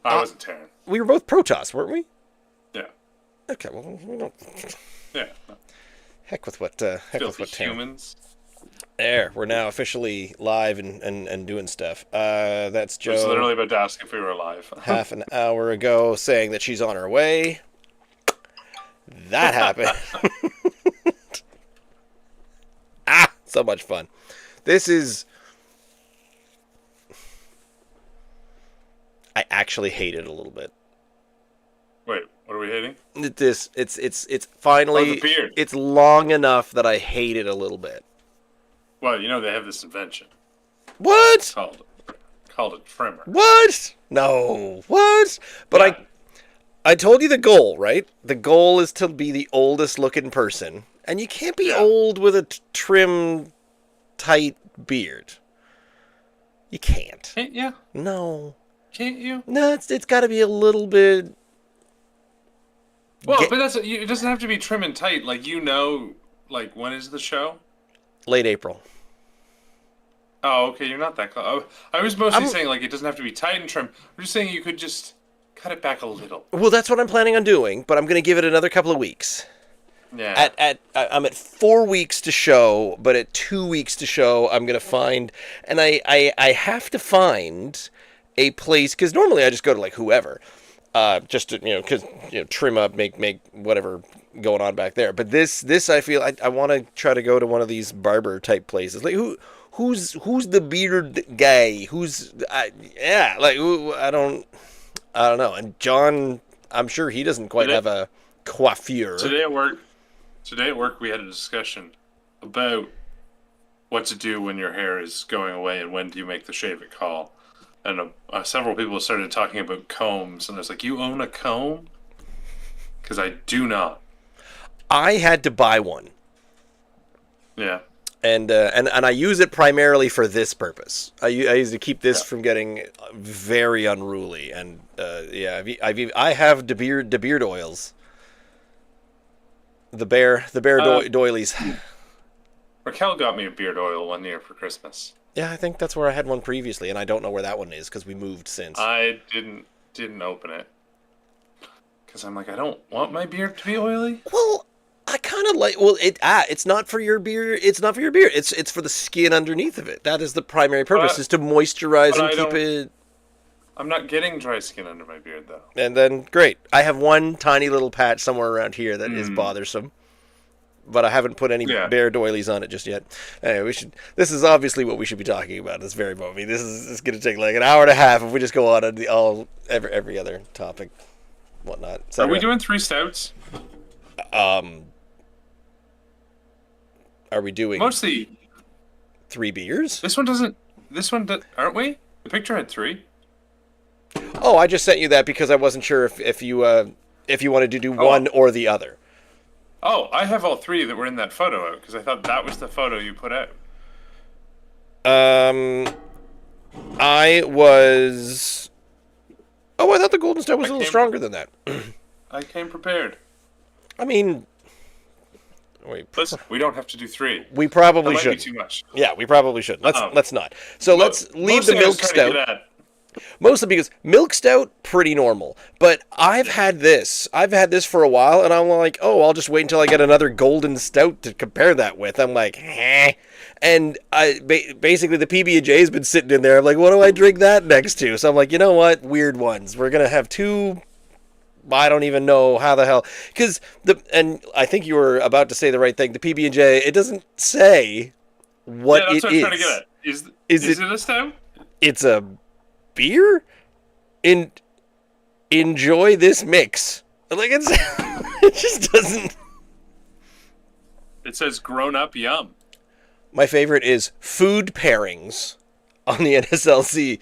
I wasn't tearing. We were both Protoss, weren't we? Yeah. Okay, well, we don't... Yeah. Heck with what Filthy Terran. humans. There, we're now officially live and doing stuff. That's I was Joe literally about to ask if we were alive. half an hour ago saying that she's on her way. That happened. So much fun. This is... I actually hate it a little bit. Wait, what are we hating? It's finally... Oh, the beard. It's long enough that I hate it a little bit. Well, you know they have this invention What? called a trimmer. What? No. What? But Yeah. I told you the goal, right? The goal is to be the oldest looking person. And you can't be old with a trim, tight beard. You can't. Can't you? No. Can't you? No, it's got to be a little bit... Well, but it doesn't have to be trim and tight. Like, like, when is the show? Late April. Oh, okay, you're not that close. I was mostly saying, like, it doesn't have to be tight and trim. I'm just saying you could just cut it back a little. Well, that's what I'm planning on doing, but I'm going to give it another couple of weeks. Yeah. I'm at 4 weeks to show, but at 2 weeks to show, I'm going to find... And I have to find a place... Because normally I just go to, like, whoever. Just to, because, trim up, make whatever going on back there. But this I feel... I want to try to go to one of these barber-type places. Like, who's the beard guy? I don't know. And John, I'm sure he doesn't quite have a coiffure. Today at work, we had a discussion about what to do when your hair is going away and when do you make the shave it call. And several people started talking about combs, and I was like, "You own a comb?" Because I do not. I had to buy one. Yeah. And I use it primarily for this purpose. I use to keep this from getting very unruly. And I have the beard oils. The bear doilies. Raquel got me a beard oil one year for Christmas. Yeah, I think that's where I had one previously, and I don't know where that one is because we moved since. I didn't open it because I'm like, I don't want my beard to be oily. Well, I kind of like. Well, it's not for your beard. It's not for your beard. It's for the skin underneath of it. That is the primary purpose: is to moisturize and keep it. I'm not getting dry skin under my beard though. And then great, I have one tiny little patch somewhere around here that is bothersome. But I haven't put any bear doilies on it just yet. Anyway, this is obviously what we should be talking about at this very moment. This is going to take like an hour and a half if we just go on every other topic, whatnot. Are we doing 3 stouts? Are we doing mostly 3 beers? Aren't we? The picture had 3. Oh, I just sent you that because I wasn't sure if you wanted to do one or the other. Oh, I have all 3 that were in that photo out because I thought that was the photo you put out. I thought the Golden Stout was a little stronger than that. I came prepared. I mean, listen, we don't have to do 3. We probably should. Too much. Yeah, we probably should. Let's not. So let's leave the milk stout. Mostly because milk stout, pretty normal. But I've had this for a while, and I'm like, oh, I'll just wait until I get another golden stout to compare that with. I'm like, eh. And basically the PB&J has been sitting in there. I'm like, what do I drink that next to? So I'm like, you know what? Weird ones. We're going to have 2... I don't even know how the hell. And I think you were about to say the right thing. The PB&J, it doesn't say what it is. Yeah, that's what I'm trying to get at. Is it a stout? It's a beer? Enjoy this mix. Like it just doesn't. It says grown up yum. My favorite is food pairings on the NSLC.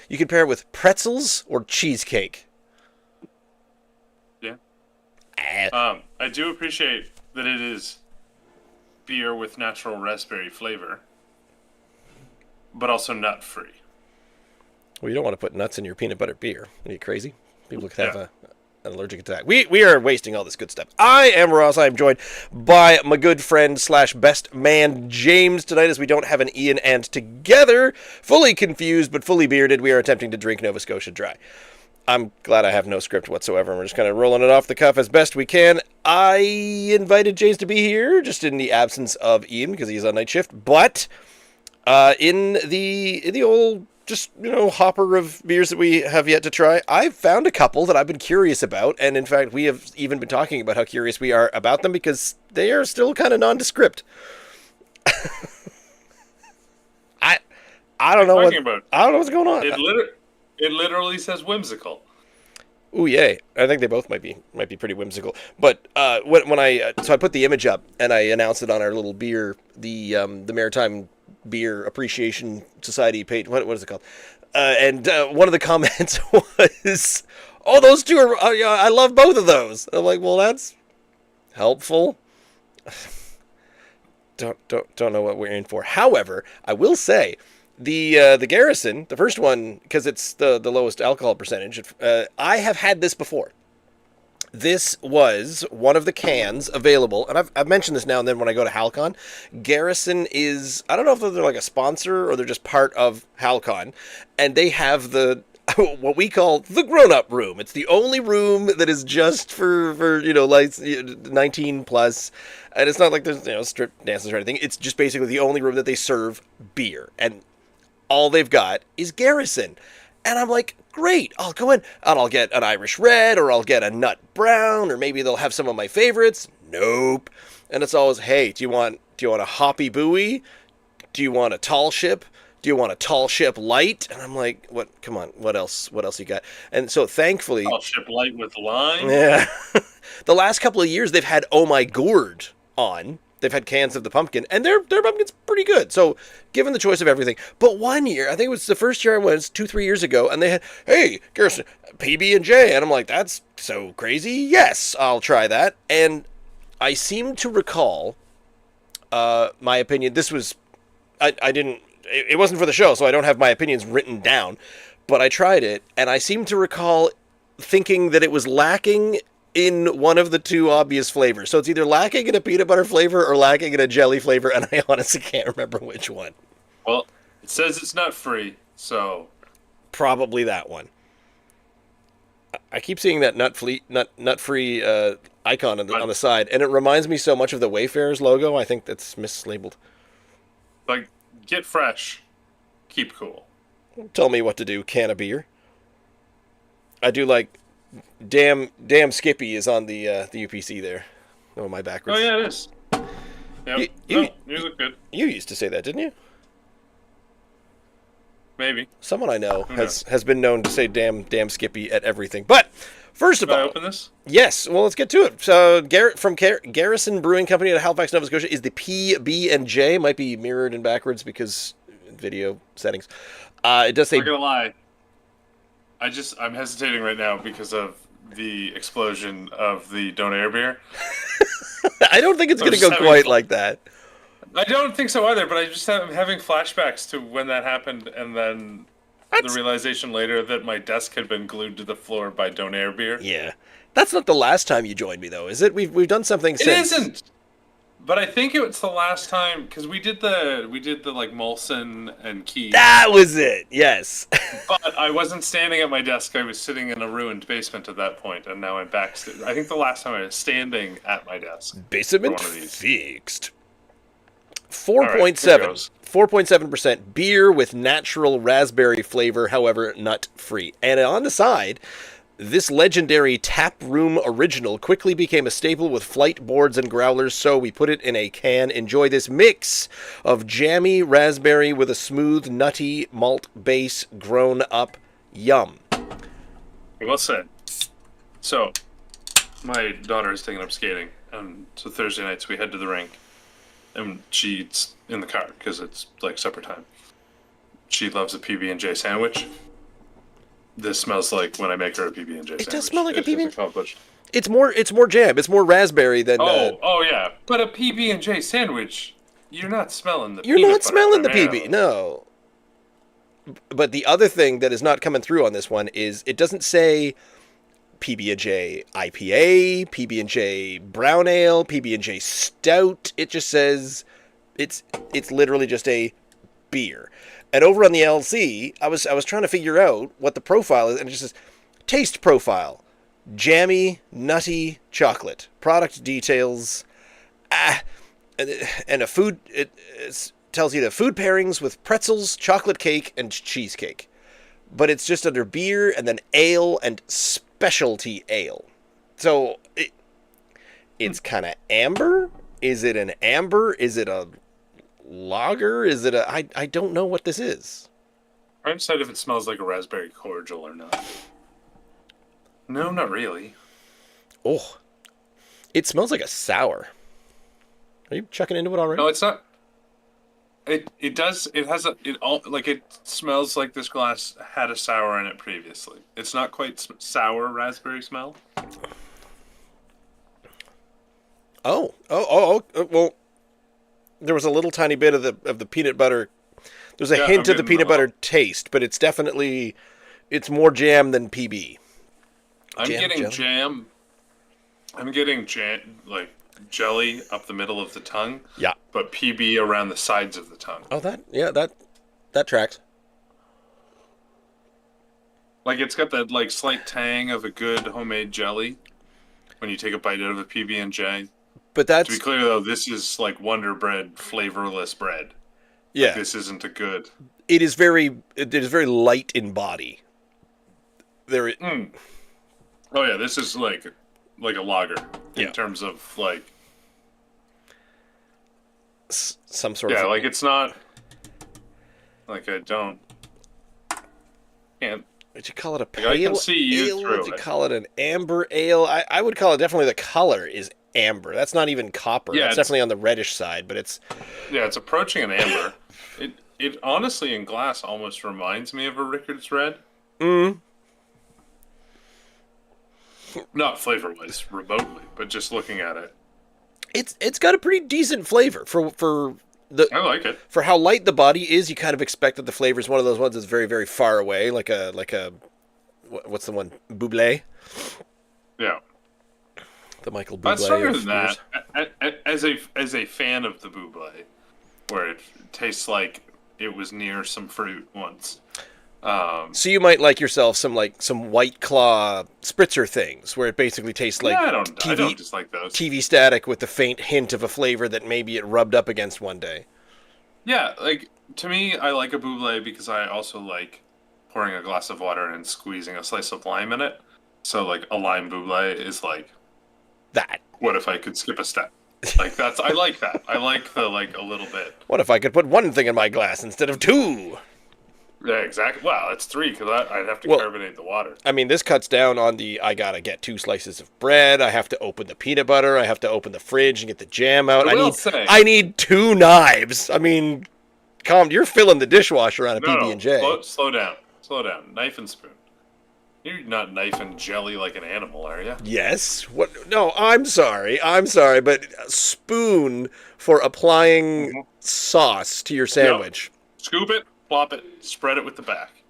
You can pair it with pretzels or cheesecake. Yeah. I do appreciate that it is beer with natural raspberry flavor, but also nut free. Well, you don't want to put nuts in your peanut butter beer. Are you crazy? People could have an allergic attack. We are wasting all this good stuff. I am Ross. I am joined by my good friend / best man, James, tonight, as we don't have an Ian, and together, fully confused but fully bearded, we are attempting to drink Nova Scotia Dry. I'm glad I have no script whatsoever. We're just kind of rolling it off the cuff as best we can. I invited James to be here, just in the absence of Ian because he's on night shift. But in the old just hopper of beers that we have yet to try, I've found a couple that I've been curious about, and in fact, we have even been talking about how curious we are about them because they are still kind of nondescript. I don't know what I don't know what's going on. It literally says whimsical. Ooh, yay! I think they both might be pretty whimsical. But when I put the image up and I announced it on our little beer, the Maritime Beer Appreciation Society page. What is it called? And one of the comments was, "Oh, those two are. I love both of those." I'm like, well, that's helpful. Don't know what we're in for. However, I will say. The Garrison, the first one, because it's the lowest alcohol percentage, I have had this before. This was one of the cans available, and I've mentioned this now and then when I go to Halcon. Garrison is, I don't know if they're like a sponsor or they're just part of Halcon, and they have the what we call the grown-up room. It's the only room that is just for like 19 plus, and it's not like there's strip dances or anything. It's just basically the only room that they serve beer, and all they've got is Garrison. And I'm like, great, I'll go in and I'll get an Irish Red or I'll get a Nut Brown or maybe they'll have some of my favorites. Nope. And it's always, hey, do you want a hoppy buoy? Do you want a tall ship? Do you want a tall ship light? And I'm like, what? Come on, what else you got? And so thankfully, tall ship light with lime. Yeah. The last couple of years they've had Oh My Gourd on. They've had cans of the pumpkin, and their pumpkin's pretty good. So, given the choice of everything. But one year, I think it was the first year I went, 2-3 years ago, and they had, hey, Garrison, PB&J. And I'm like, that's so crazy. Yes, I'll try that. And I seem to recall my opinion. This was, it wasn't for the show, so I don't have my opinions written down. But I tried it, and I seem to recall thinking that it was lacking in one of the two obvious flavors. So it's either lacking in a peanut butter flavor or lacking in a jelly flavor, and I honestly can't remember which one. Well, it says it's nut free, so probably that one. I keep seeing that nut free icon on the side, and it reminds me so much of the Wayfarers logo. I think that's mislabeled. Like, get fresh, keep cool. Tell me what to do, can of beer. I do like Damn Skippy is on the UPC there. Oh, my backwards. Oh, yeah, it is. Yep. You look good. You used to say that, didn't you? Maybe. Someone I know has been known to say damn Skippy at everything. But first of all, I open this? Yes. Well, let's get to it. So Garrison Brewing Company out of Halifax, Nova Scotia is the PB&J. Might be mirrored and backwards because video settings. It does say. I'm not gonna lie. I'm hesitating right now because of the explosion of the Donair beer. I don't think it's going to go quite like that. I don't think so either, but I'm having flashbacks to when that happened, and then the realization later that my desk had been glued to the floor by Donair beer. Yeah. That's not the last time you joined me, though, is it? We've done something since. It isn't! But I think it was the last time, because we did the like Molson and Key. That was it, yes. But I wasn't standing at my desk. I was sitting in a ruined basement at that point, and now I'm back. I think the last time I was standing at my desk. Basement fixed. 4.7% beer with natural raspberry flavor, however, nut free. And on the side, this legendary tap room original quickly became a staple with flight boards and growlers, so we put it in a can. Enjoy this mix of jammy raspberry with a smooth, nutty malt base grown up. Yum. Well said. So, my daughter is taking up skating, and so Thursday nights we head to the rink, and she's in the car because it's like supper time. She loves a PB&J sandwich. This smells like when I make her a PB&J sandwich. It does smell like a PB&J. It's more jam. It's more raspberry than. Oh yeah. But a PB&J sandwich, you're not smelling the. You're not smelling the PB. No. But the other thing that is not coming through on this one is it doesn't say PB&J IPA, PB&J Brown Ale, PB&J Stout. It just says it's literally just a beer. And over on the LC, I was trying to figure out what the profile is, and it just says Taste profile: jammy, nutty chocolate. Product details: and a food. It tells you the food pairings with pretzels, chocolate cake, and cheesecake. But it's just under beer and then ale and specialty ale. So it's kind of amber. Is it an amber? Is it a lager? Is it a... I don't know what this is. I'm decided if it smells like a raspberry cordial or not. No, not really. Oh, it smells like a sour. Are you checking into it already? No, it's not. It does. It has a. It all like it smells like this glass had a sour in it previously. It's not quite sour raspberry smell. Oh, well, there was a little tiny bit of the peanut butter. There's a hint of the peanut butter taste, but it's definitely, it's more jam than PB. I'm getting jam. I'm getting like jelly up the middle of the tongue. Yeah. But PB around the sides of the tongue. Oh, that tracks. Like it's got that like slight tang of a good homemade jelly when you take a bite out of a PB&J. But that's... To be clear though, this is like Wonder Bread flavorless bread. Yeah. Like, this isn't a good. It is very light in body. Oh yeah, this is like a lager in terms of like some sort of... Yeah, like it's not like I can't. Would you call it a pale I can see you ale? through Would you call it an amber ale? I would call it, definitely the color is amber. That's not even copper. Yeah, that's definitely on the reddish side, but it's... Yeah, it's approaching an amber. It honestly in glass almost reminds me of a Rickard's Red. Not flavor-wise, remotely, but just looking at it. It's got a pretty decent flavor for the... I like it. For how light the body is, you kind of expect that the flavor is one of those ones that's very, very far away, like a what's the one? Bublé? Yeah. The Michael Bublé. But stronger than that, as a fan of the Bublé, where it tastes like it was near some fruit once. So you might like yourself some White Claw spritzer things, where it basically tastes like I don't dislike those. TV static with the faint hint of a flavor that maybe it rubbed up against one day. Yeah, like to me, I like a Bublé because I also like pouring a glass of water and squeezing a slice of lime in it. So like a lime Bublé is like that. What if I could skip a step? Like I like that. I like the like a little bit. What if I could put one thing in my glass instead of two? Yeah, exactly. Well, it's three because I'd have to carbonate the water. I mean, this cuts down on I gotta get 2 slices of bread. I have to open the peanut butter. I have to open the fridge and get the jam out. I need 2 knives. I mean, you're filling the dishwasher on a PB&J. Slow down. Knife and spoon. You're not knifing jelly like an animal, are you? Yes. What? No, I'm sorry, but a spoon for applying sauce to your sandwich. Yep. Scoop it. Plop it, spread it with the back.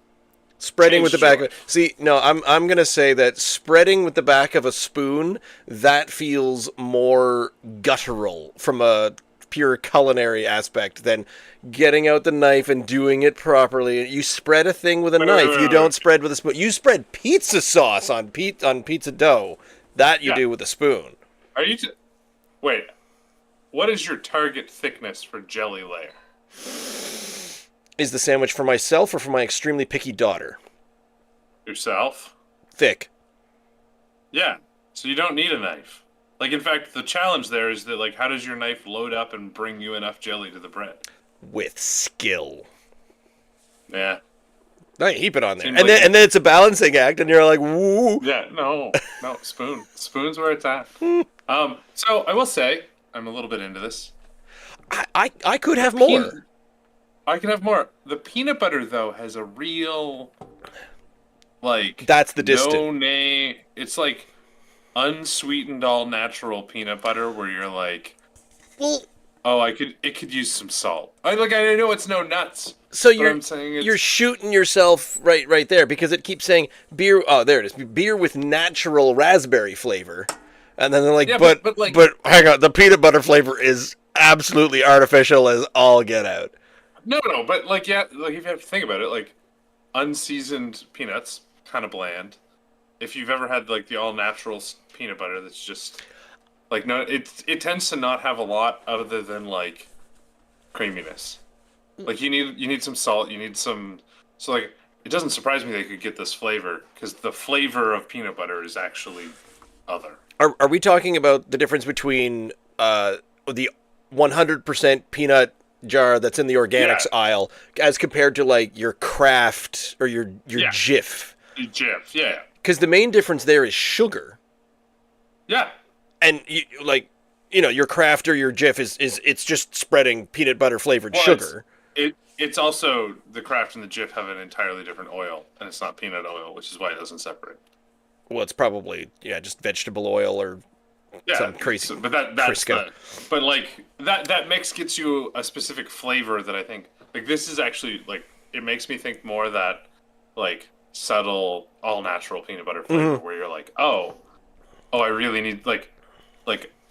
Spreading with the back. See, no, I'm gonna say that spreading with the back of a spoon, that feels more guttural from a pure culinary aspect than getting out the knife and doing it properly. You spread a thing with a knife. You don't spread with a spoon. You spread pizza sauce on pizza dough. That you do with a spoon. Are you? Wait. What is your target thickness for jelly layer? Is the sandwich for myself or for my extremely picky daughter? Yourself. Thick. Yeah. So you don't need a knife. Like, in fact, the challenge there is that, like, how does your knife load up and bring you enough jelly to the bread? With skill. Yeah. No, you heap it on there. And then it's a balancing act, and you're like, woo. Yeah, no, spoon. Spoon's where it's at. So I will say, I'm a little bit into this. I could have more. I can have more. The peanut butter, though, has a real, like... That's the distant. It's like unsweetened, all natural peanut butter where you're like... Well... Oh, it could use some salt. I know it's no nuts. So you're shooting yourself right there because it keeps saying beer... Oh, there it is. Beer with natural raspberry flavor. And then they're like, but hang on, the peanut butter flavor is absolutely artificial as all get out. No, but if you have to think about it, like unseasoned peanuts, kind of bland. if you've ever had like the all natural peanut butter that's just like no, it tends to not have a lot other than like creaminess. Like you need some salt, you need some so like it doesn't surprise me they could get this flavor because the flavor of peanut butter is actually other. Are we talking about the difference between the 100% peanut jar that's in the organics aisle as compared to like your Kraft or your Jif? Jif, yeah. Because the main difference there is sugar. Yeah. And your Kraft or your Jif is it's just spreading peanut butter flavored sugar. It's also the Kraft and the Jif have an entirely different oil, and it's not peanut oil, which is why it doesn't separate. Well, it's probably just vegetable oil or some crazy. So, but that's but like that mix gets you a specific flavor that I think like this is actually like it makes me think more that like subtle all natural peanut butter flavor where you're like oh I really need like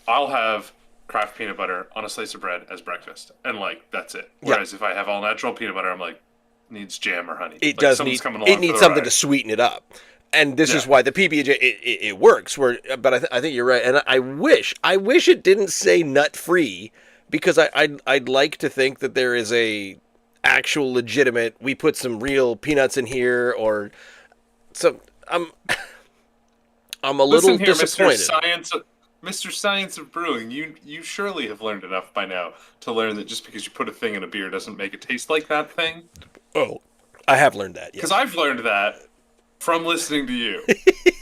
I'll have Kraft peanut butter on a slice of bread as breakfast and like that's it. Whereas if I have all natural peanut butter, I'm like needs jam or honey. It does need something to sweeten it up. And this is why the PB&J it works. But I think you're right, and I wish it didn't say nut free because I'd like to think that there is a actual legitimate. We put some real peanuts in here, or so. I'm a little disappointed. Mr. Science of Brewing, you surely have learned enough by now to learn that just because you put a thing in a beer doesn't make it taste like that thing. Oh, I have learned that. Because I've learned that. From listening to you.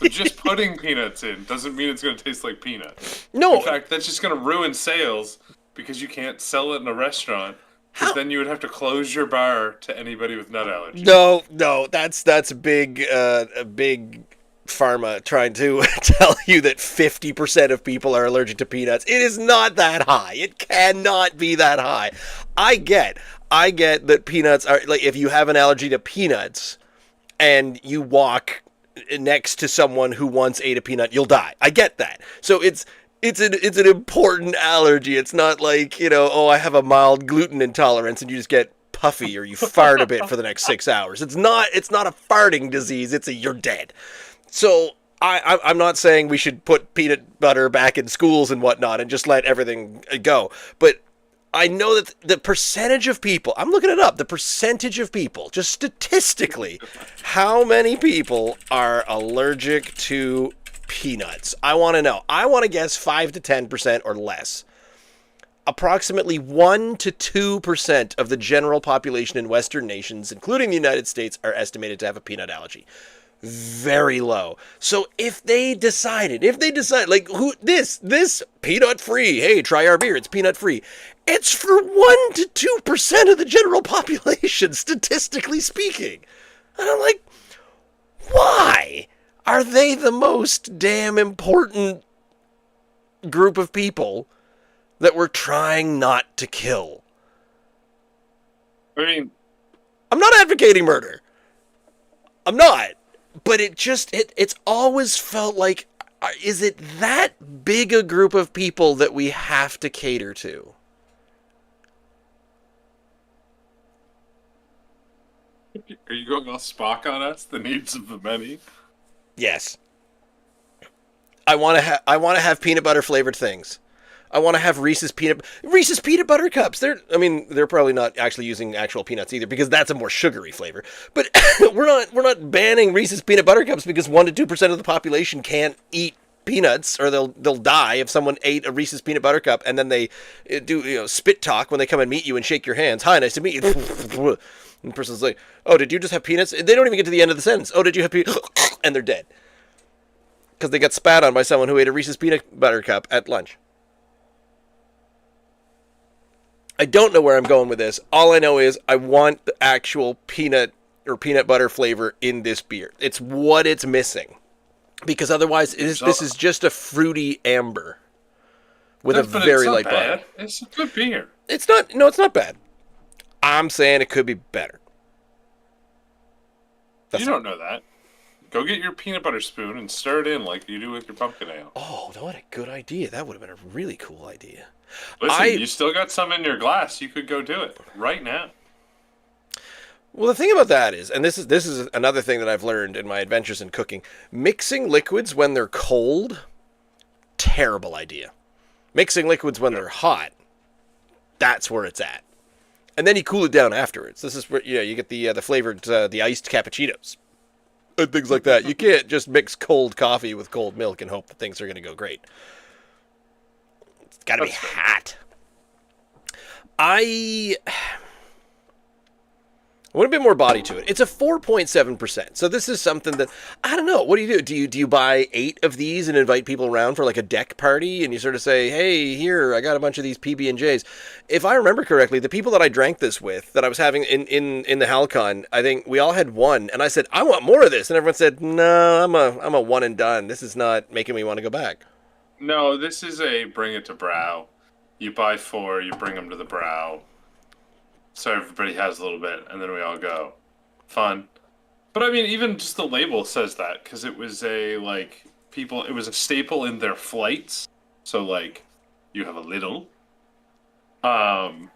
But just putting peanuts in doesn't mean it's going to taste like peanuts. No. In fact, that's just going to ruin sales because you can't sell it in a restaurant. Because then you would have to close your bar to anybody with nut allergies. No, that's a big pharma trying to tell you that 50% of people are allergic to peanuts. It is not that high. It cannot be that high. I get that peanuts are like if you have an allergy to peanuts and you walk next to someone who once ate a peanut, you'll die. I get that. So it's an important allergy. It's not like, I have a mild gluten intolerance and you just get puffy or you fart a bit for the next 6 hours. It's not a farting disease. You're dead. So I'm not saying we should put peanut butter back in schools and whatnot and just let everything go. But I know that the percentage of people, I'm looking it up, the percentage of people, just statistically, how many people are allergic to peanuts? I want to know. I want to guess 5 to 10% or less. Approximately 1 to 2% of the general population in Western nations, including the United States, are estimated to have a peanut allergy. Very low. So if they decide like this peanut free, hey, try our beer, it's peanut free. It's for 1 to 2% of the general population, statistically speaking. And I'm like, why are they the most damn important group of people that we're trying not to kill? I mean, I'm not advocating murder. I'm not. But it's always felt like, is it that big a group of people that we have to cater to? Are you going all Spock on us? The needs of the many? Yes. I want to have peanut butter flavored things. I want to have Reese's peanut butter cups. They're probably not actually using actual peanuts either because that's a more sugary flavor. But we're not banning Reese's peanut butter cups because 1 to 2% of the population can't eat peanuts or they'll die if someone ate a Reese's peanut butter cup and then they do spit talk when they come and meet you and shake your hands. Hi, nice to meet you. And the person's like, "Oh, did you just have peanuts?" They don't even get to the end of the sentence. "Oh, did you have peanuts?" And they're dead because they got spat on by someone who ate a Reese's peanut butter cup at lunch. I don't know where I'm going with this. All I know is I want the actual peanut or peanut butter flavor in this beer. It's what it's missing. Because otherwise, this is just a fruity amber with a very light body. It's a good beer. It's not bad. I'm saying it could be better. You don't know that. Go get your peanut butter spoon and stir it in like you do with your pumpkin ale. Oh, what a good idea. That would have been a really cool idea. Listen, you still got some in your glass. You could go do it right now. Well, the thing about that is, and this is another thing that I've learned in my adventures in cooking, mixing liquids when they're cold, terrible idea. Mixing liquids when they're hot, that's where it's at. And then you cool it down afterwards. This is where you get the flavored, the iced cappuccinos and things like that. You can't just mix cold coffee with cold milk and hope that things are going to go great. It's got to be hot. I want a bit more body to it. It's a 4.7%. So this is something that, I don't know. What do you do? Do you buy 8 of these and invite people around for like a deck party? And you sort of say, hey, here, I got a bunch of these PB&Js. If I remember correctly, the people that I drank this with, that I was having in the Halcon, I think we all had one. And I said, I want more of this. And everyone said, no, I'm a one and done. This is not making me want to go back. No, this is a bring it to brow. You buy 4, you bring them to the brow. So everybody has a little bit, and then we all go. Fun. But I mean, even just the label says that, because it was it was a staple in their flights. So, like, you have a little. And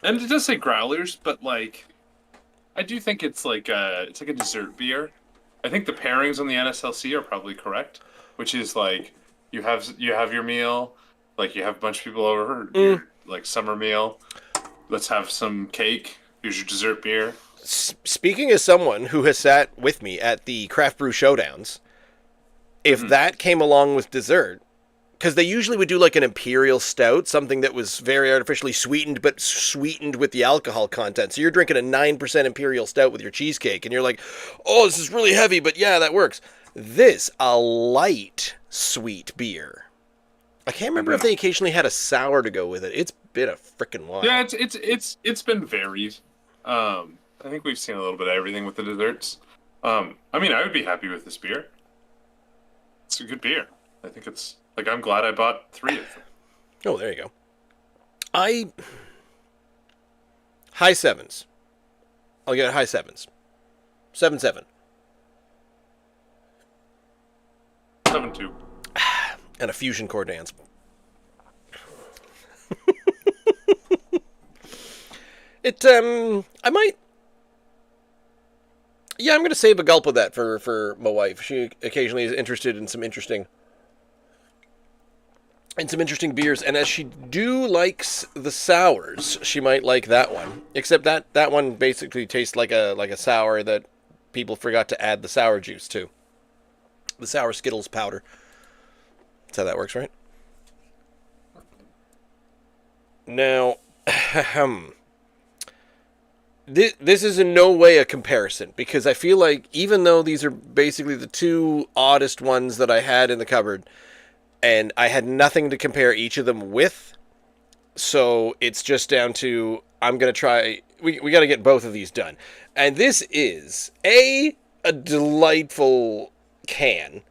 it does say growlers, but, like, I do think it's like a dessert beer. I think the pairings on the NSLC are probably correct, which is, like, you have your meal, like, you have a bunch of people over, your, like, summer meal. Let's have some cake. Here's your dessert beer. Speaking as someone who has sat with me at the craft brew showdowns, if that came along with dessert, because they usually would do like an imperial stout, something that was very artificially sweetened, but sweetened with the alcohol content. So you're drinking a 9% imperial stout with your cheesecake, and you're like, oh, this is really heavy, but yeah, that works. This, a light sweet beer. I can't remember if they occasionally had a sour to go with it. It's been a freaking while. Yeah, it's been varied. I think we've seen a little bit of everything with the desserts. I mean, I would be happy with this beer. It's a good beer. I think it's like, I'm glad I bought 3 of them. Oh, there you go. High 7s. I'll get high 7s. 7.7. 7.2. And a fusion core dance. I might. Yeah, I'm going to save a gulp of that for my wife. She occasionally is interested in some interesting beers, and as she likes the sours, she might like that one. Except that one basically tastes like a sour that people forgot to add the sour juice to. The sour Skittles powder. That's how that works, right? Now, this is in no way a comparison, because I feel like even though these are basically the 2 oddest ones that I had in the cupboard, and I had nothing to compare each of them with, so it's just down to, I'm going to try, we got to get both of these done. And this is a delightful can,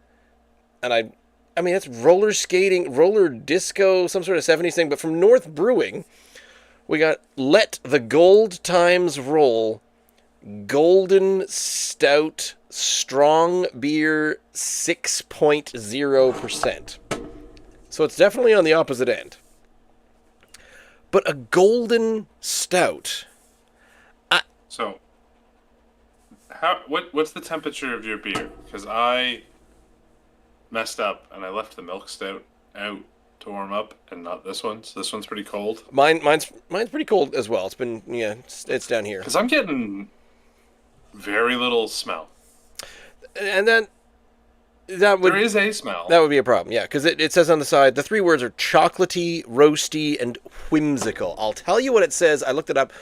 and I mean, it's roller skating, roller disco, some sort of 70s thing, but from North Brewing, we got Let the Gold Times Roll Golden Stout Strong Beer 6.0%. So it's definitely on the opposite end. But a golden stout. So, what's the temperature of your beer? Because I messed up and I left the milk stout out to warm up, and not this one. So this one's pretty cold. Mine's pretty cold as well. It's been it's down here. Because I'm getting very little smell. And then there is a smell. That would be a problem, yeah, because it says on the side, the 3 words are chocolatey, roasty, and whimsical. I'll tell you what it says. I looked it up.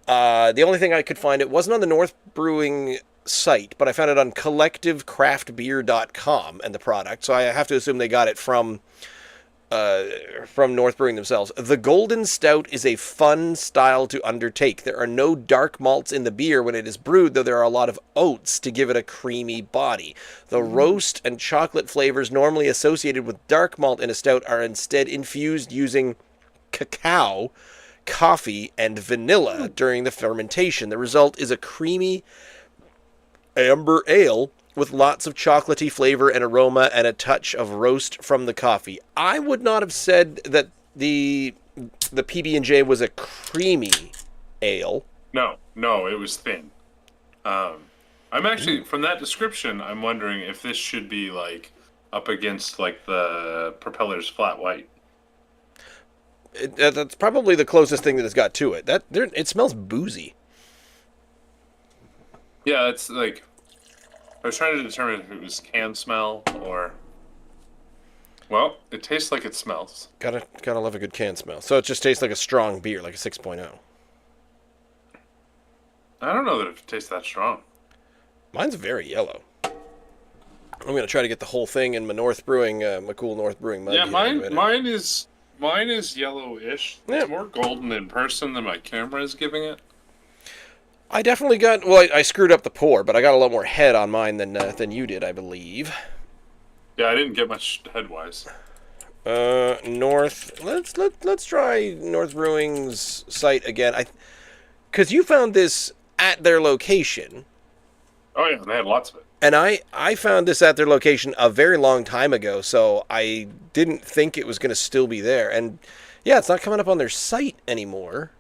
The only thing I could find, it wasn't on the North Brewing site, but I found it on collectivecraftbeer.com and the product, so I have to assume they got it from North Brewing themselves. The Golden Stout is a fun style to undertake. There are no dark malts in the beer when it is brewed, though there are a lot of oats to give it a creamy body. The roast and chocolate flavors normally associated with dark malt in a stout are instead infused using cacao, coffee, and vanilla during the fermentation. The result is a creamy amber ale with lots of chocolatey flavor and aroma and a touch of roast from the coffee. I would not have said that the PB&J was a creamy ale. No, it was thin. I'm actually from that description. I'm wondering if this should be like up against like the Propeller's flat white. That's probably the closest thing that it's got to it. It smells boozy. Yeah, it's like I was trying to determine if it was can smell or. Well, it tastes like it smells. Gotta love a good can smell. So it just tastes like a strong beer, like a 6.0. I don't know that it tastes that strong. Mine's very yellow. I'm gonna try to get the whole thing in my North Brewing, my cool North Brewing mug. Yeah, mine is yellowish. Yeah. It's more golden in person than my camera is giving it. I definitely got. Well, I screwed up the pour, but I got a lot more head on mine than you did, I believe. Yeah, I didn't get much headwise. North. Let's try North Brewing's site again. Because you found this at their location. Oh yeah, they had lots of it. And I found this at their location a very long time ago, so I didn't think it was going to still be there. And yeah, it's not coming up on their site anymore.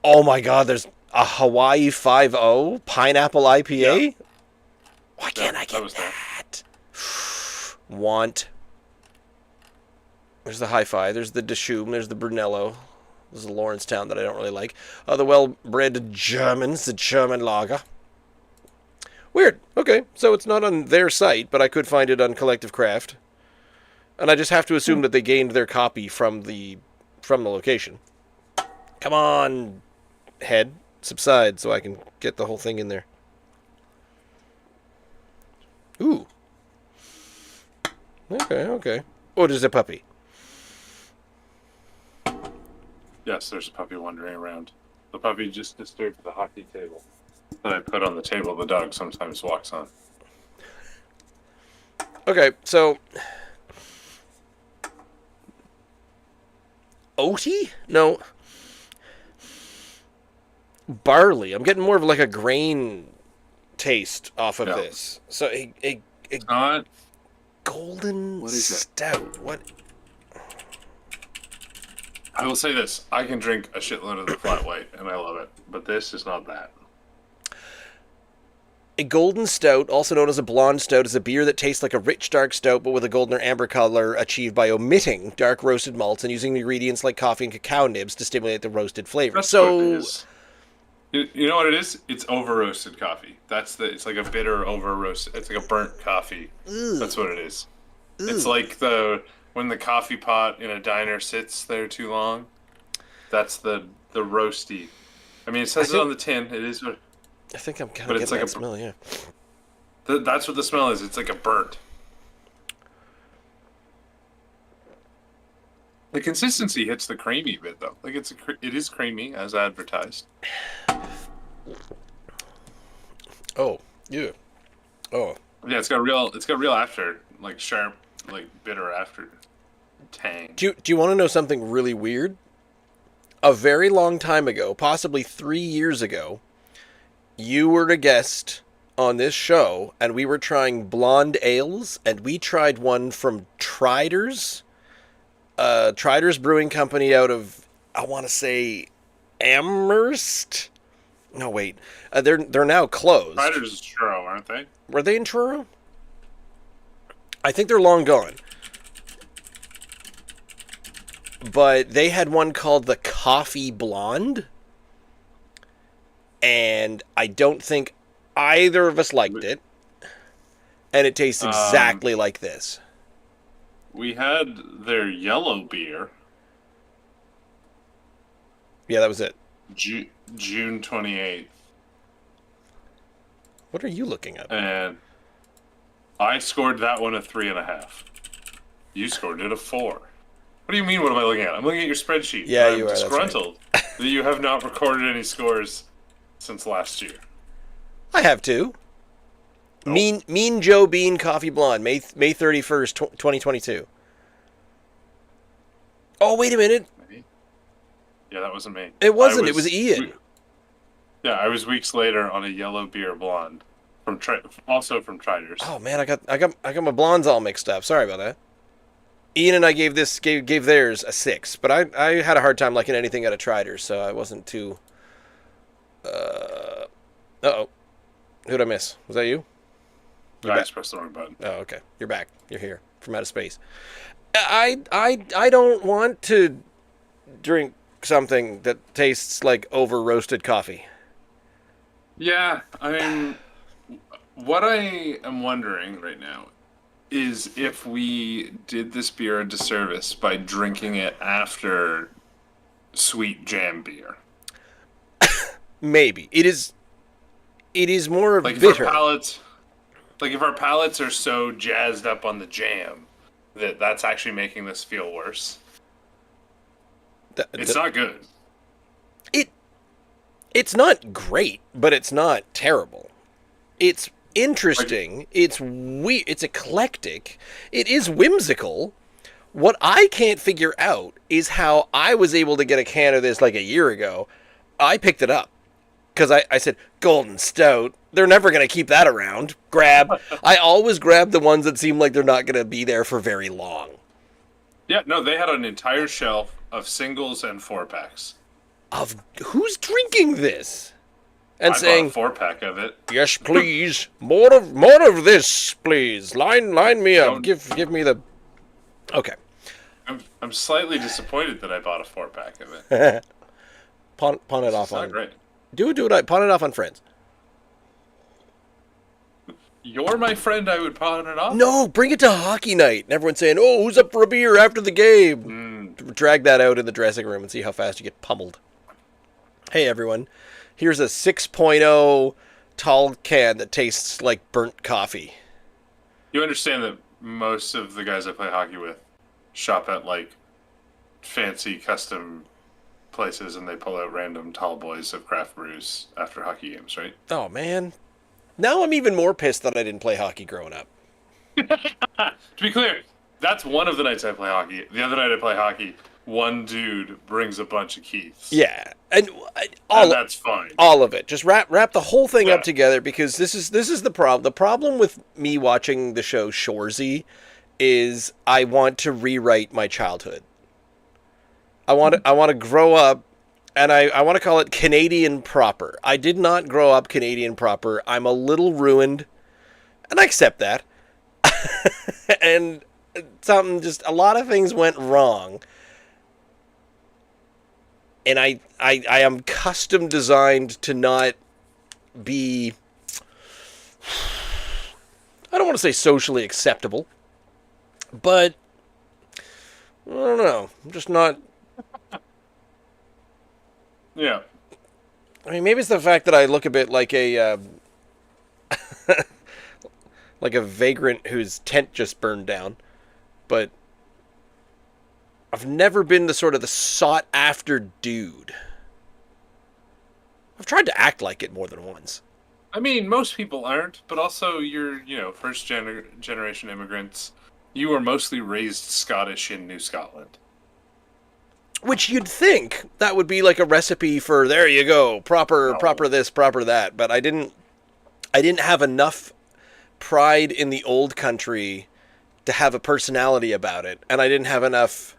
Oh my God, there's a Hawaii 5.0 pineapple IPA. Yeah. Why can't I get that? Want. There's the Hi-Fi. There's the Dishoom. There's the Brunello. There's the Lawrencetown that I don't really like. The well-bred Germans, the German lager. Weird. Okay, so it's not on their site, but I could find it on Collective Craft. And I just have to assume that they gained their copy from the location. Come on, head. Subside so I can get the whole thing in there. Ooh. Okay. Oh, there's a puppy. Yes, there's a puppy wandering around. The puppy just disturbed the hockey table that I put on the table the dog sometimes walks on. Okay, so... Oaty? No. Barley. I'm getting more of like a grain taste off of this. So a golden what is stout. What? I will say this: I can drink a shitload of the flat white, and I love it. But this is not that. A golden stout, also known as a blonde stout, is a beer that tastes like a rich dark stout, but with a golden or amber color achieved by omitting dark roasted malts and using ingredients like coffee and cacao nibs to stimulate the roasted flavor. That's what it is. You know what it is? It's over roasted coffee. It's like a bitter over roasted. It's like a burnt coffee. Ew. That's what it is. Ew. It's like when the coffee pot in a diner sits there too long. That's the roasty. I mean, it says it on the tin. It is. I think I'm kind of getting that smell. Yeah. That's what the smell is. It's like a burnt. The consistency hits the creamy bit though. Like it is creamy as advertised. Oh yeah. Oh yeah. It's got real after like sharp like bitter after tang. Do you want to know something really weird? A very long time ago, possibly 3 years ago, you were a guest on this show, and we were trying blonde ales, and we tried one from Triders. Triders Brewing Company out of, I want to say, Amherst? No, wait. They're now closed. Triders is Truro, aren't they? Were they in Truro? I think they're long gone. But they had one called the Coffee Blonde. And I don't think either of us liked it. And it tastes exactly like this. We had their yellow beer. Yeah, that was it. June 28th. What are you looking at? And I scored that one a 3.5. You scored it a 4. What do you mean, what am I looking at? I'm looking at your spreadsheet. Yeah, you are. I'm disgruntled that you have not recorded any scores since last year. I have two. Oh. Mean Joe Bean Coffee Blonde, May 31st, 2022. Oh, wait a minute. Yeah, that wasn't me. It wasn't. It was Ian. Yeah, I was weeks later on a yellow beer blonde also from Triders. Oh man, I got my blondes all mixed up. Sorry about that. Ian and I gave theirs a 6, but I had a hard time liking anything out of Triders, so I wasn't too Uh-oh. Who'd I miss? Was that you? I just pressed the wrong button. Oh, okay. You're back. You're here from outer space. I don't want to drink something that tastes like over roasted coffee. Yeah, I mean, what I am wondering right now is if we did this beer a disservice by drinking it after sweet jam beer. Maybe it is more Like bitter. If our palates are so jazzed up on the jam that's actually making this feel worse. It's not good. It's not great, but it's not terrible. It's interesting. It's it's eclectic. It is whimsical. What I can't figure out is how I was able to get a can of this like a year ago. I picked it up because I said, Golden Stout, they're never going to keep that around. Grab. I always grab the ones that seem like they're not going to be there for very long. Yeah, no, they had an entire shelf of singles and 4-packs. Of who's drinking this? And I saying, bought a 4-pack of it. Yes, please. More of this, please. Line me up. Give me the... Okay. I'm slightly disappointed that I bought a 4-pack of it. Pawn it off It's not on... great. Do it. Pawn it off on friends. You're my friend, I would pawn it off? No, bring it to hockey night. And everyone's saying, oh, who's up for a beer after the game? Drag that out in the dressing room and see how fast you get pummeled. Hey, everyone. Here's a 6.0 tall can that tastes like burnt coffee. You understand that most of the guys I play hockey with shop at, like, fancy custom places and they pull out random tall boys of craft brews after hockey games, right? Oh, man. Now I'm even more pissed that I didn't play hockey growing up. To be clear, that's one of the nights I play hockey. The other night I play hockey, one dude brings a bunch of keys. Yeah, and that's fine. All of it. Just wrap the whole thing up together because this is the problem. The problem with me watching the show Shoresy is I want to rewrite my childhood. I want to grow up, and I want to call it Canadian proper. I did not grow up Canadian proper. I'm a little ruined, and I accept that. And a lot of things went wrong. And I am custom designed to not be, I don't want to say socially acceptable, but I don't know. I'm just not. Yeah. I mean, maybe it's the fact that I look a bit like a like a vagrant whose tent just burned down, but I've never been the sought after dude. I've tried to act like it more than once. I mean, most people aren't, but also you're, first generation immigrants. You were mostly raised Scottish in New Scotland. Which you'd think that would be like a recipe for, there you go, proper this, proper that. But I didn't have enough pride in the old country to have a personality about it. And I didn't have enough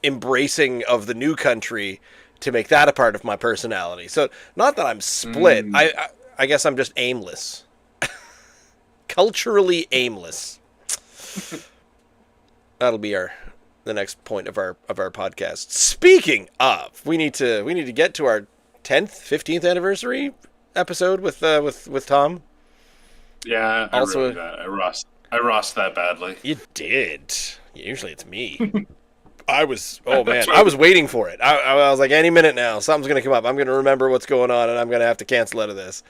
embracing of the new country to make that a part of my personality. So not that I'm split. I guess I'm just aimless. Culturally aimless. That'll be the next point of our podcast. Speaking of, we need to get to our 10th, 15th anniversary episode with Tom. Yeah, I wrote that. I rossed that badly. You did. Usually it's me. I was waiting for it. I was like, any minute now, something's going to come up. I'm going to remember what's going on, and I'm going to have to cancel out of this.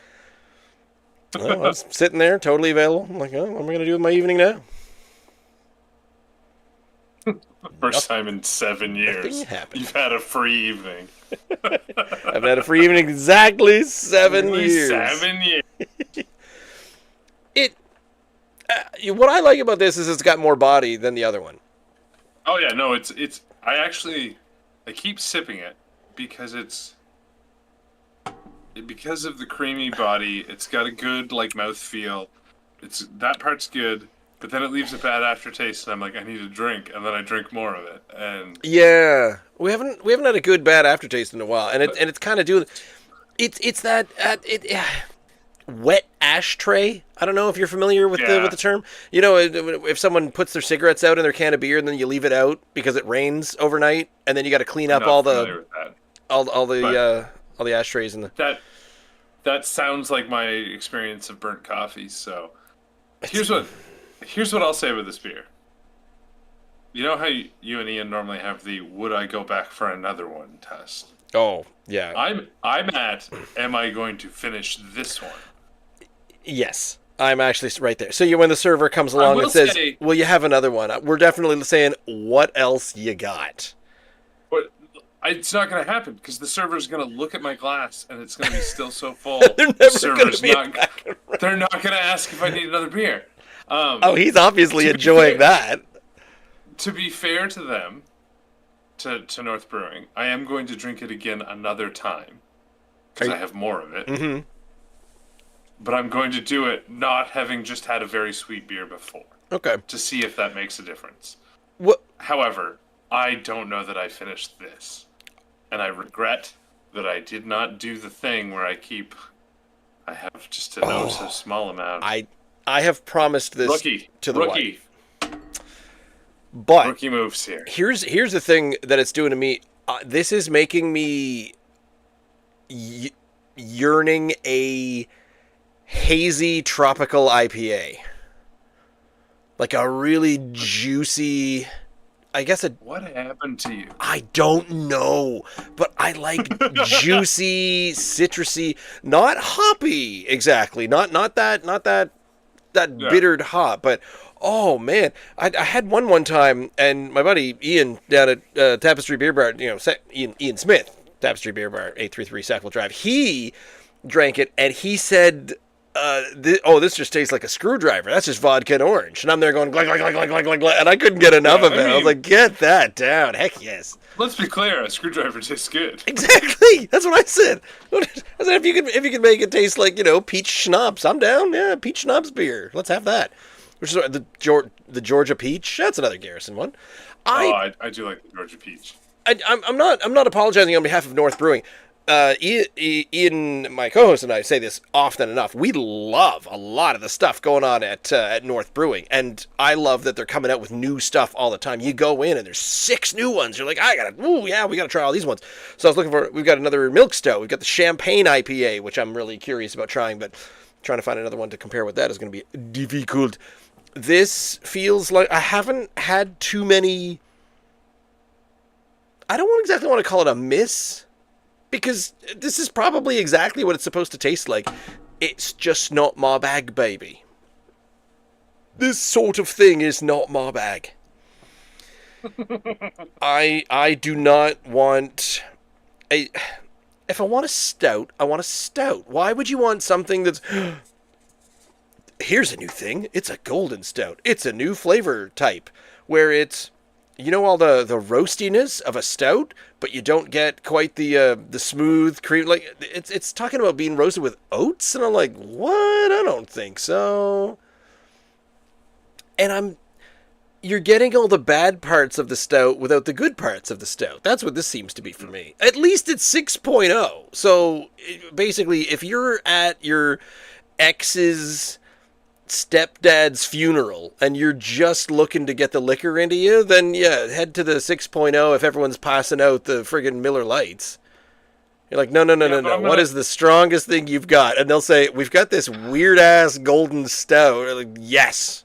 Well, I was sitting there, totally available. I'm like, oh, what am I going to do with my evening now? First time in 7 years. You've had a free evening. I've had a free evening exactly 7 years. 7 years. What I like about this is it's got more body than the other one. Oh yeah, no, it's. I keep sipping it because of the creamy body. It's got a good mouthfeel. That part's good. but then it leaves a bad aftertaste, and I'm like, I need a drink, and then I drink more of it, and yeah, we haven't had a good bad aftertaste in a while, and it's kind of doing it's that wet ashtray. I don't know if you're familiar with the term. You know, if someone puts their cigarettes out in their can of beer and then you leave it out because it rains overnight, and then you got to clean up all the ashtrays and that sounds like my experience of burnt coffee. So here's what I'll say with this beer. You know how you and Ian normally have the "would I go back for another one" test? Oh yeah. I'm at am I going to finish this one? Yes, I'm actually right there. So when the server comes along and says, "Will you have another one?" We're definitely saying, "What else you got?" But it's not going to happen because the server's going to look at my glass and it's going to be still so full. They're not going to ask if I need another beer. He's obviously enjoying that. To be fair to them, to North Brewing, I am going to drink it again another time because I have more of it. Mm-hmm. But I'm going to do it not having just had a very sweet beer before. Okay. To see if that makes a difference. What? However, I don't know that I finished this. And I regret that I did not do the thing where I have just a so small amount. I have promised this to the wife. But rookie moves here. Here's the thing that it's doing to me. This is making me yearning a hazy tropical IPA, like a really juicy. I guess What happened to you? I don't know, but I like juicy, citrusy, not hoppy exactly, not that bittered hop, but. Oh man, I had one time, and my buddy Ian down at Tapestry Beer Bar, Ian Smith, Tapestry Beer Bar, 833 Sackville Drive. He drank it, and he said, "This just tastes like a screwdriver. That's just vodka and orange." And I'm there going, glug, glug, glug, glug, glug, glug, glug, and I couldn't get enough of it. I was like, "Get that down, heck yes." Let's be clear, a screwdriver tastes good. Exactly, that's what I said. I said if you could make it taste like peach schnapps, I'm down. Yeah, peach schnapps beer. Let's have that. Which is the Georgia Peach. That's another Garrison one. I do like the Georgia Peach. I'm not apologizing on behalf of North Brewing. Ian, my co-host, and I say this often enough. We love a lot of the stuff going on at North Brewing, and I love that they're coming out with new stuff all the time. You go in and there's 6 new ones. You're like, we gotta try all these ones. So I was looking for. We've got another milk stout. We've got the champagne IPA, which I'm really curious about trying, but trying to find another one to compare with that is going to be difficult. This feels like I haven't had too many. I don't exactly want to call it a miss, because this is probably exactly what it's supposed to taste like. It's just not my bag, baby. This sort of thing is not my bag. I do not want a. If I want a stout, I want a stout. Why would you want something that's... Here's a new thing. It's a golden stout. It's a new flavor type where it's, all the roastiness of a stout, but you don't get quite the smooth cream. Like it's talking about being roasted with oats, and I'm like, what? I don't think so. And you're getting all the bad parts of the stout without the good parts of the stout. That's what this seems to be for me. At least it's 6.0. So basically, if you're at your ex's stepdad's funeral and you're just looking to get the liquor into you, then yeah, head to the 6.0 if everyone's passing out the friggin' Miller Lights. You're like, no. What is the strongest thing you've got? And they'll say, we've got this weird-ass golden stout. You're like, yes.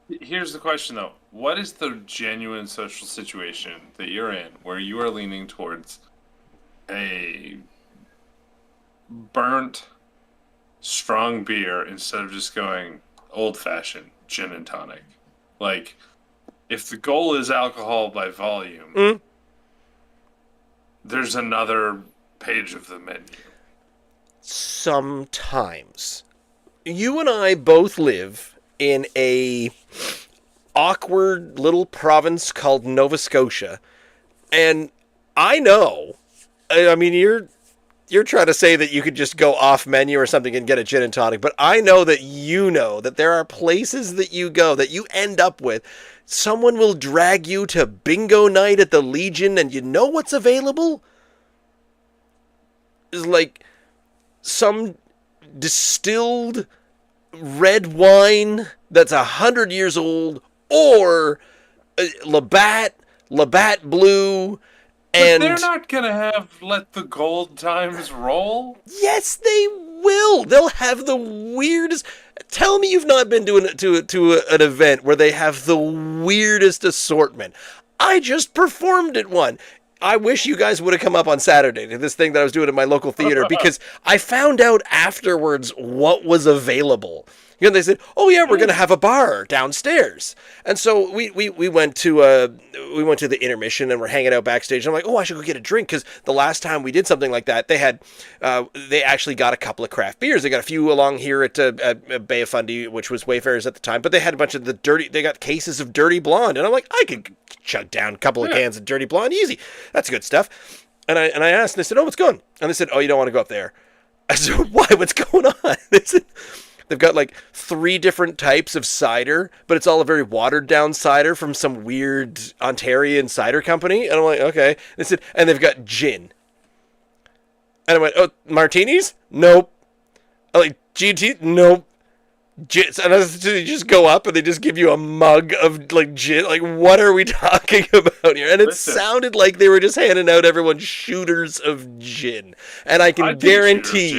Here's the question, though. What is the genuine social situation that you're in where you are leaning towards a burnt, strong beer instead of just going old-fashioned gin and tonic? Like, if the goal is alcohol by volume, there's another page of the menu. Sometimes. You and I both live in a awkward little province called Nova Scotia, and I know, I mean, you're you're trying to say that you could just go off menu or something and get a gin and tonic, but I know that there are places that you go that you end up with. Someone will drag you to bingo night at the Legion, and you know what's available? Is like some distilled red wine that's 100 years old, or Labatt Blue. But they're not going to let the gold times roll? Yes, they will. They'll have the weirdest... Tell me you've not been to an event where they have the weirdest assortment. I just performed at one. I wish you guys would have come up on Saturday to this thing that I was doing at my local theater, because I found out afterwards what was available. You know, they said, "Oh yeah, we're gonna have a bar downstairs," and so we went to the intermission and we're hanging out backstage. And I'm like, "Oh, I should go get a drink," because the last time we did something like that, they actually got a couple of craft beers. They got a few along here at Bay of Fundy, which was Wayfarers at the time, but they had a bunch of they got cases of Dirty Blonde, and I'm like, I could chug down a couple of cans of Dirty Blonde easy. That's good stuff. And I asked, and they said, "Oh, what's going?" And they said, "Oh, you don't want to go up there." I said, "Why? What's going on?" They said, they've got like 3 different types of cider, but it's all a very watered down cider from some weird Ontarian cider company. And I'm like, okay. They said, and they've got gin. And I went, "Oh, martinis? Nope." I'm like, GT? Nope. Gin. And they just go up and they just give you a mug of like gin. Like, what are we talking about here? And it sounded like they were just handing out everyone shooters of gin. And I can guarantee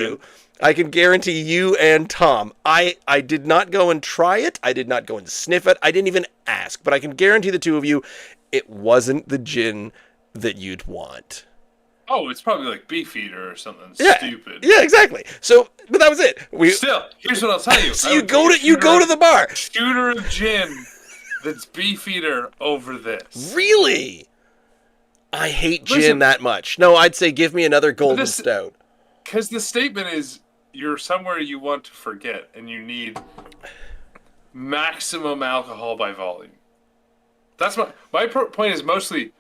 you and Tom, I did not go and try it. I did not go and sniff it. I didn't even ask. But I can guarantee the two of you, it wasn't the gin that you'd want. Oh, it's probably like Beefeater or something stupid. Yeah, exactly. So, but that was it. Still, here's what I'll tell you. So you go to the bar. Shooter of gin that's Beefeater over this. Really? I hate gin that much. No, I'd say give me another golden stout. Because the statement is, you're somewhere you want to forget, and you need maximum alcohol by volume. That's my point is mostly,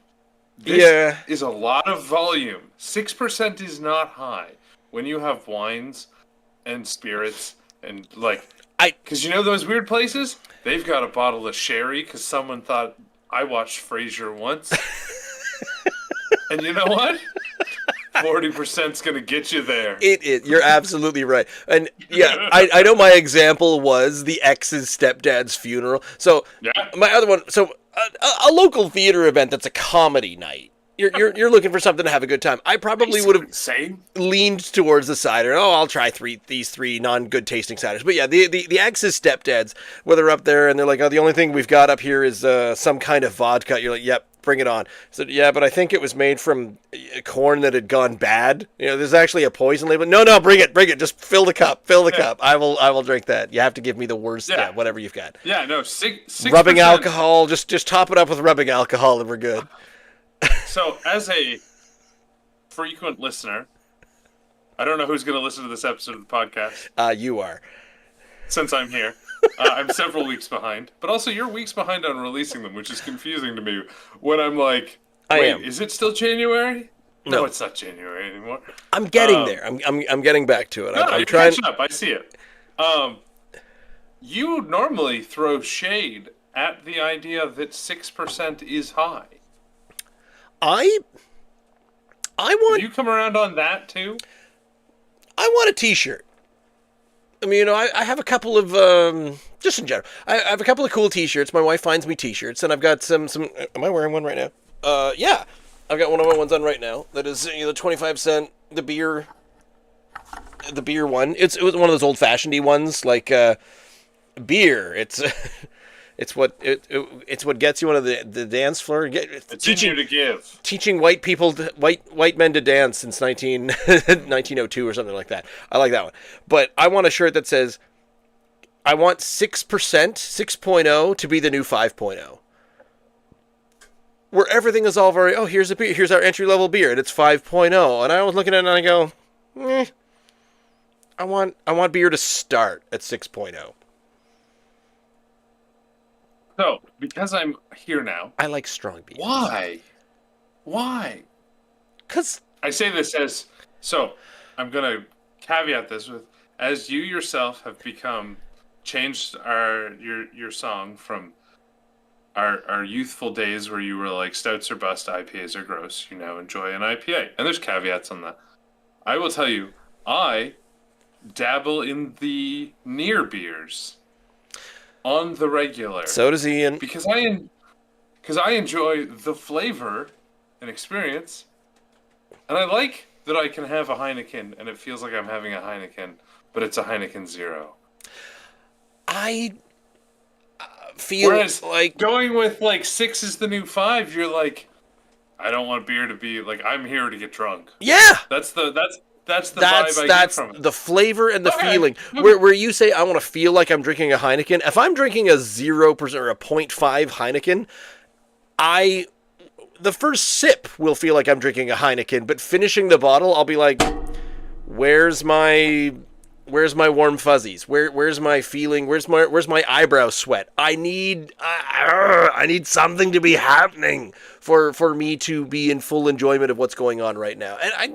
this is a lot of volume. 6% is not high. When you have wines and spirits and because you know those weird places? They've got a bottle of sherry because someone thought I watched Frasier once. And you know what? 40%'s going to get you there. It is. You're absolutely right. And yeah, I know my example was the ex's stepdad's funeral. So my other one, a local theater event that's a comedy night. You're looking for something to have a good time. I probably would have leaned towards the cider. Oh, I'll try these three non-good tasting ciders. But yeah, the ex's stepdads, where they're up there and they're like, "Oh, the only thing we've got up here is some kind of vodka." You're like, "Yep, bring it on." So yeah, but I think it was made from corn that had gone bad. You know, there's actually a poison label. No, bring it. Just fill the cup. Cup. I will drink that. You have to give me the worst. Yeah, whatever you've got. Yeah, no, 6%. Rubbing alcohol. Just top it up with rubbing alcohol, and we're good. So, as a frequent listener, I don't know who's going to listen to this episode of the podcast. You are. Since I'm here. I'm several weeks behind. But also, you're weeks behind on releasing them, which is confusing to me when I'm like, wait, is it still January? No, it's not January anymore. I'm getting there. I'm getting back to it. I'm trying. Catching up. I see it. You normally throw shade at the idea that 6% is high. I want... Do you come around on that, too? I want a t-shirt. I mean, you know, I have a couple of, just in general, I have a couple of cool t-shirts. My wife finds me t-shirts, and I've got some, am I wearing one right now? Yeah. I've got one of my ones on right now. That is, you know, the 25 cent, the beer one. It was one of those old-fashioned-y ones, like, beer. It's what gets you on the dance floor. It's teaching you to give. Teaching white men to dance since 1902 or something like that. I like that one. But I want a shirt that says, I want 6%, 6.0 to be the new 5.0. Where everything is all very, here's a beer, here's our entry level beer, and it's 5.0. And I was looking at it and I go, I want beer to start at 6.0. So, because I'm here now... I like strong beer. Why? Because... I say this as... So, I'm gonna caveat this with, as you yourself have changed your song from our youthful days where you were like stouts are bust, IPAs are gross. You now enjoy an IPA, and there's caveats on that. I will tell you, I dabble in the near beers on the regular. So does Ian. Because I enjoy the flavor and experience, and I like that I can have a Heineken and it feels like I'm having a Heineken, but it's a Heineken Zero. I feel Whereas like going with like 6 is the new 5, you're like, I don't want beer to be like, I'm here to get drunk. Yeah. That's the vibe I get from it. The flavor and the feeling. Where you say I want to feel like I'm drinking a Heineken. If I'm drinking a 0% or a 0.5 Heineken, the first sip will feel like I'm drinking a Heineken, but finishing the bottle, I'll be like, where's my warm fuzzies? Where's my feeling? Where's my eyebrow sweat? I need something to be happening for me to be in full enjoyment of what's going on right now. And I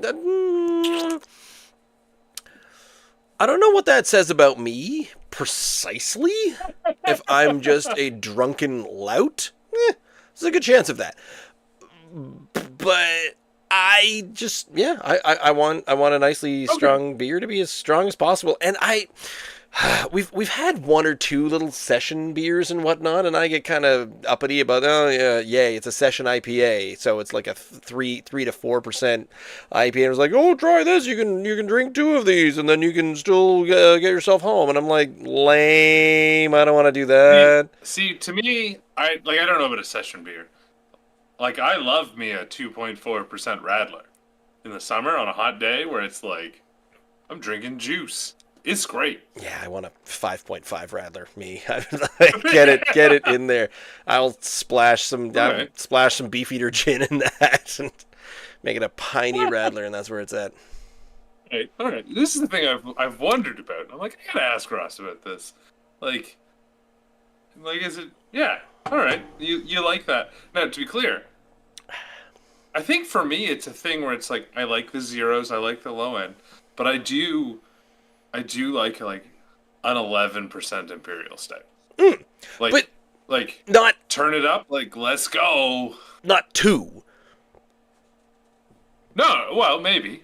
don't know what that says about me precisely. If I'm just a drunken lout, there's a good chance of that. But I want a nicely strong beer to be as strong as possible, and we've had one or two little session beers and whatnot, and I get kind of uppity about it's a session IPA, so it's like a 3 to 4% IPA. And it was like, oh, try this, you can drink 2 of these, and then you can still get yourself home. And I'm like, lame, I don't want to do that. See, to me, I don't know about a session beer. Like, I love me a 2.4% Radler in the summer on a hot day where it's like, I'm drinking juice. It's great. Yeah, I want a 5.5 Radler. Me, get it in there. I'll splash some Beefeater gin in that and make it a piney Radler, and that's where it's at. All right. This is the thing I've wondered about. I'm like, I gotta ask Ross about this. Like, is it? Yeah. All right, you like that. Now, to be clear, I think for me it's a thing where it's like I like the zeros, I like the low end, but I do like an 11% Imperial Stout. But not turn it up, like let's go. Not 2. No, well maybe.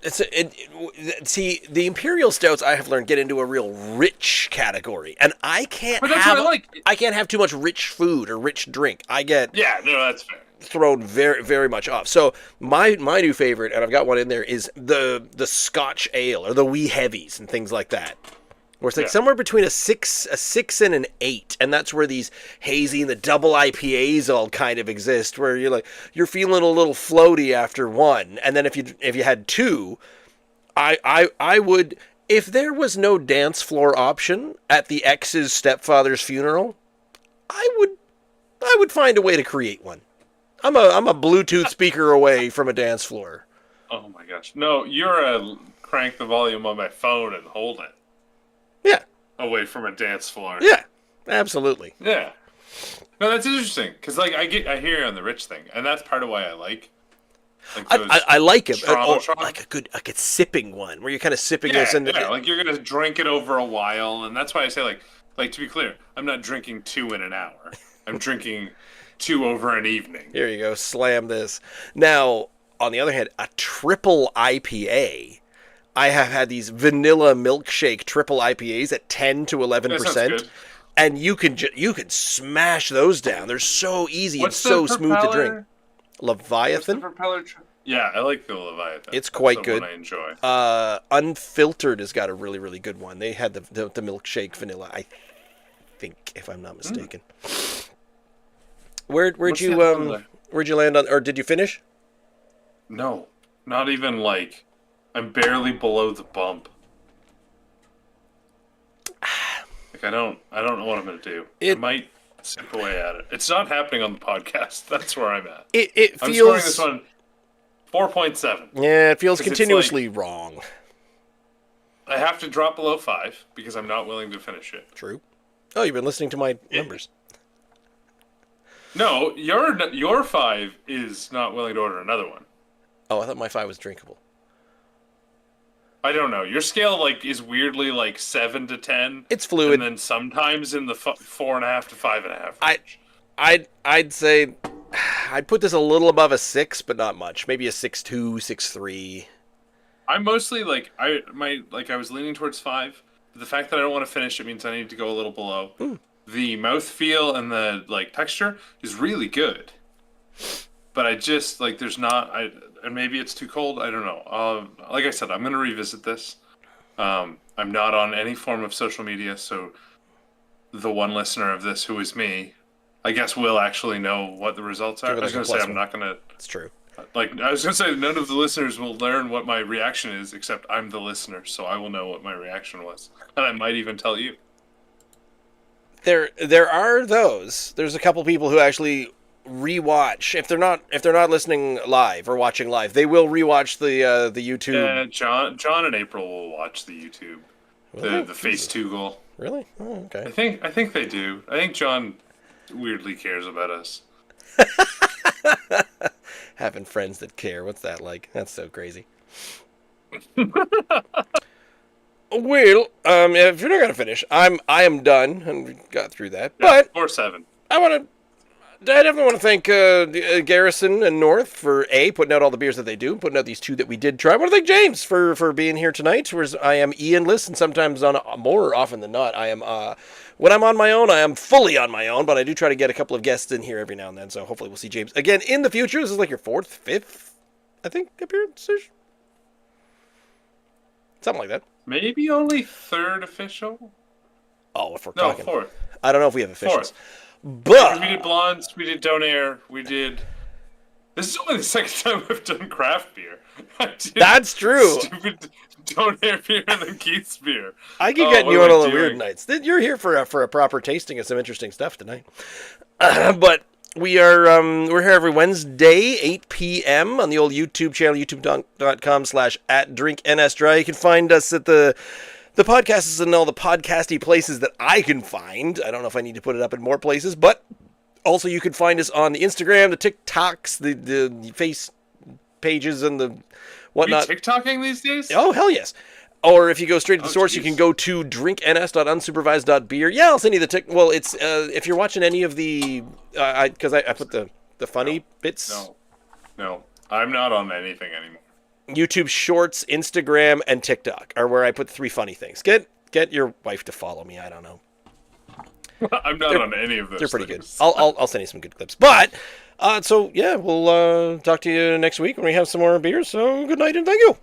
See, the Imperial Stouts I have learned get into a real rich category, and I can't have too much rich food or rich drink. That's fair. Thrown very, very much off. So my new favorite, and I've got one in there, is the Scotch ale or the wee heavies and things like that. Where it's like somewhere between a 6 and an 8, and that's where these hazy and the double IPAs all kind of exist, where you're feeling a little floaty after one, and then if you had 2, I would, if there was no dance floor option at the ex's stepfather's funeral, I would find a way to create one. I'm a Bluetooth speaker away from a dance floor. Oh my gosh, no! You're a crank the volume on my phone and hold it. Yeah. Away from a dance floor. Yeah, absolutely. Yeah. No, that's interesting because like I hear you on the rich thing, and that's part of why I like. I like it. Like a good sipping one where you're kind of sipping this and like you're gonna drink it over a while, and that's why I say like to be clear, I'm not drinking 2 in an hour. I'm drinking 2 over an evening. Here you go, slam this. Now, on the other hand, a triple IPA. I have had these vanilla milkshake triple IPAs at 10 to 11%, and you can smash those down. They're so easy and so smooth to drink. Leviathan? Yeah, I like the Leviathan. It's quite good. I enjoy. Unfiltered has got a really, really good one. They had the milkshake vanilla, I think, if I'm not mistaken. Where'd you land on, or did you finish? No, not even like. I'm barely below the bump. Like I don't know what I'm gonna do. I might sip away at it. It's not happening on the podcast. That's where I'm at. I'm scoring this one 4.7. Yeah, it feels continuously wrong. I have to drop below 5 because I'm not willing to finish it. True. Oh, you've been listening to my numbers. No, your 5 is not willing to order another one. Oh, I thought my 5 was drinkable. I don't know. Your scale like is weirdly like 7 to 10. It's fluid. And then sometimes in the 4.5 to 5.5 range. I'd say I'd put this a little above a 6, but not much. Maybe a 6.2, 6.3. I'm mostly like I was leaning towards 5. The fact that I don't want to finish it means I need to go a little below. The mouthfeel and the like texture is really good. But I just like there's not and maybe it's too cold. I don't know. Like I said, I'm gonna revisit this. I'm not on any form of social media, so the one listener of this who is me, I guess will actually know what the results are. I was gonna say I'm not gonna. It's true. Like I was gonna say, none of the listeners will learn what my reaction is, except I'm the listener, so I will know what my reaction was, and I might even tell you. There are those. There's a couple people who actually rewatch if they're not listening live or watching live. They will rewatch the YouTube. Yeah, John and April will watch the YouTube. Really? The Face 2 goal. Really? Oh, okay. I think they do. I think John weirdly cares about us. Having friends that care. What's that like? That's so crazy. Well, if you're not gonna finish, I am done, and we got through that. Yeah, but 4-7. I definitely want to thank Garrison and North for putting out all the beers that they do, putting out these 2 that we did try. I want to thank James for being here tonight. Whereas I am Ian-less, and sometimes more often than not, I am when I'm on my own, I am fully on my own. But I do try to get a couple of guests in here every now and then. So hopefully we'll see James again in the future. This is like your 4th, 5th, I think, appearance. Something like that. Maybe only 3rd official. Oh, if we're talking 4th. I don't know if we have officials. 4th. But we did Blondes, we did Donair, we did. This is only the 2nd time I've done craft beer. That's true. Stupid Donair beer and then Keith's beer. I keep getting you on all the weird nights. You're here for a proper tasting of some interesting stuff tonight. But we're here every Wednesday, 8 p.m. on the old YouTube channel, youtube.com/@drinknsdry. You can find us at the podcast is in all the podcasty places that I can find. I don't know if I need to put it up in more places, but also you can find us on the Instagram, the TikToks, the face pages, and the whatnot. Are you TikToking these days? Oh, hell yes. Or if you go straight to the source, you can go to drinkns.unsupervised.beer. Yeah, I'll send you the Well, it's if you're watching any of the because I put the funny bits. No, I'm not on anything anymore. YouTube Shorts, Instagram, and TikTok are where I put 3 funny things. Get your wife to follow me. I don't know. I'm not on any of those. They're pretty good. I'll send you some good clips. But so yeah, we'll talk to you next week when we have some more beers. So good night and thank you.